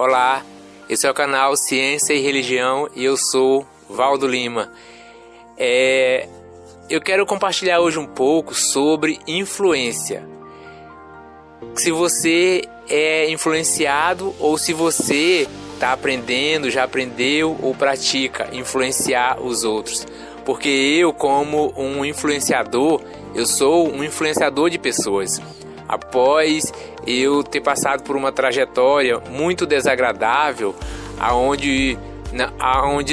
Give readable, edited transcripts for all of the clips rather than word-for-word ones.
Olá, esse é o canal Ciência e Religião e eu sou Valdo Lima. Eu quero compartilhar hoje um pouco sobre influência. Se você é influenciado ou se você está aprendendo, já aprendeu ou pratica influenciar os outros. Porque eu, como um influenciador, eu sou um influenciador de pessoas. Após eu ter passado por uma trajetória muito desagradável, aonde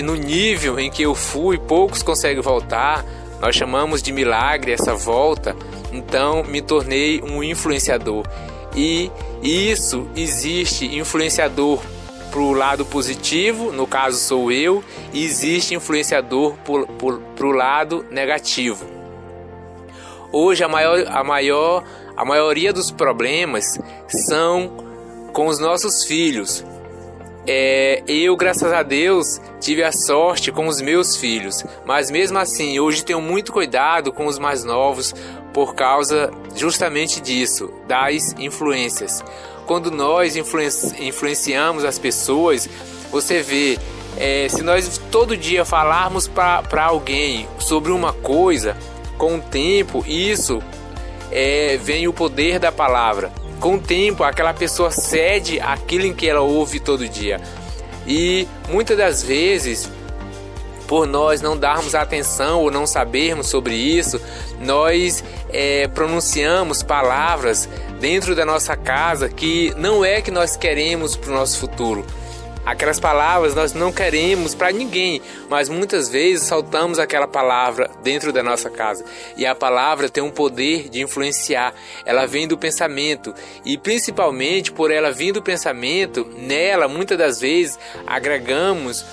no nível em que eu fui, poucos conseguem voltar, nós chamamos de milagre essa volta, então me tornei um influenciador. E isso existe influenciador para o lado positivo, no caso sou eu, e existe influenciador para o lado negativo. Hoje a maioria dos problemas são com os nossos filhos. Eu, graças a Deus, tive a sorte com os meus filhos, mas mesmo assim, hoje tenho muito cuidado com os mais novos por causa justamente disso, das influências. Quando nós influenciamos as pessoas, você vê, se nós todo dia falarmos para alguém sobre uma coisa, com o tempo, isso vem o poder da palavra. Com o tempo, aquela pessoa cede aquilo em que ela ouve todo dia. E muitas das vezes, por nós não darmos atenção ou não sabermos sobre isso, nós pronunciamos palavras dentro da nossa casa que não é que nós queremos para o nosso futuro. Aquelas palavras nós não queremos para ninguém, mas muitas vezes soltamos aquela palavra dentro da nossa casa. E a palavra tem um poder de influenciar, ela vem do pensamento. E principalmente por ela vir do pensamento, nela muitas das vezes agregamos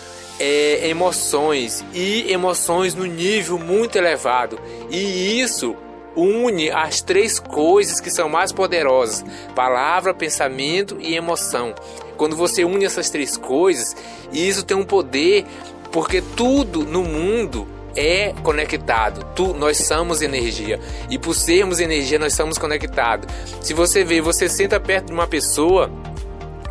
emoções, e emoções no nível muito elevado. E isso une as três coisas que são mais poderosas: palavra, pensamento e emoção. Quando você une essas três coisas, isso tem um poder, porque tudo no mundo é conectado. Nós somos energia, e por sermos energia nós somos conectados. Se você vê, você senta perto de uma pessoa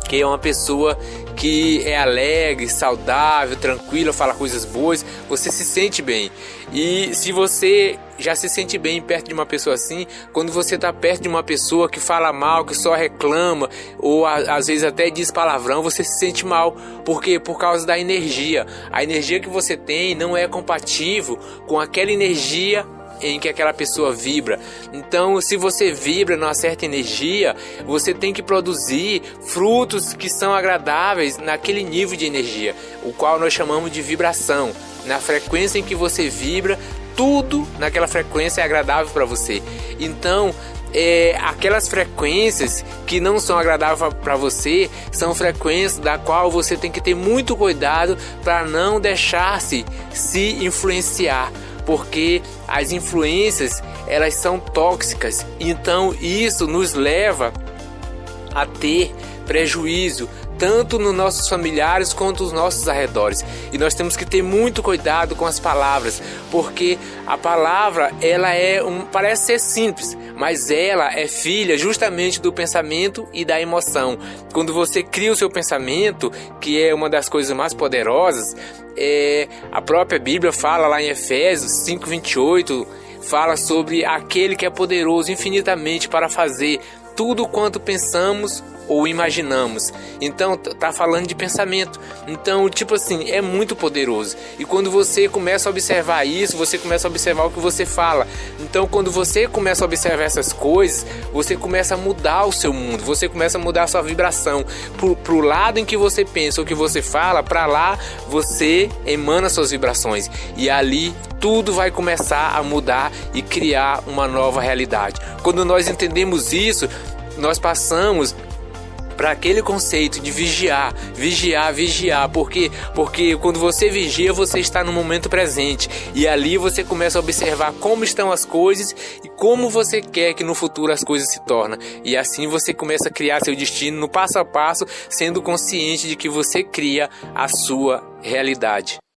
que é uma pessoa que é alegre, saudável, tranquila, fala coisas boas, você se sente bem. E se você já se sente bem perto de uma pessoa assim, quando você está perto de uma pessoa que fala mal, que só reclama, ou às vezes até diz palavrão, você se sente mal. Por quê? Por causa da energia. A energia que você tem não é compatível com aquela energia em que aquela pessoa vibra. Então, se você vibra numa certa energia, você tem que produzir frutos que são agradáveis naquele nível de energia, o qual nós chamamos de vibração. Na frequência em que você vibra, tudo naquela frequência é agradável para você. Então, aquelas frequências que não são agradáveis para você são frequências da qual você tem que ter muito cuidado para não deixar-se influenciar, porque as influências elas são tóxicas. Então isso nos leva a ter prejuízo tanto nos nossos familiares quanto nos nossos arredores. E nós temos que ter muito cuidado com as palavras, porque a palavra parece ser simples, mas ela é filha justamente do pensamento e da emoção. Quando você cria o seu pensamento, que é uma das coisas mais poderosas, a própria Bíblia fala lá em Efésios 5:28, fala sobre aquele que é poderoso infinitamente para fazer tudo quanto pensamos ou imaginamos. Então tá falando de pensamento. Então, tipo assim, é muito poderoso. E quando você começa a observar isso, você começa a observar o que você fala. Então, quando você começa a observar essas coisas, você começa a mudar o seu mundo, você começa a mudar a sua vibração pro lado em que você pensa, o que você fala, para lá você emana suas vibrações, e ali tudo vai começar a mudar e criar uma nova realidade. Quando nós entendemos isso, nós passamos para aquele conceito de vigiar. Por quê? Porque quando você vigia, você está no momento presente, e ali você começa a observar como estão as coisas e como você quer que no futuro as coisas se tornem. E assim você começa a criar seu destino no passo a passo, sendo consciente de que você cria a sua realidade.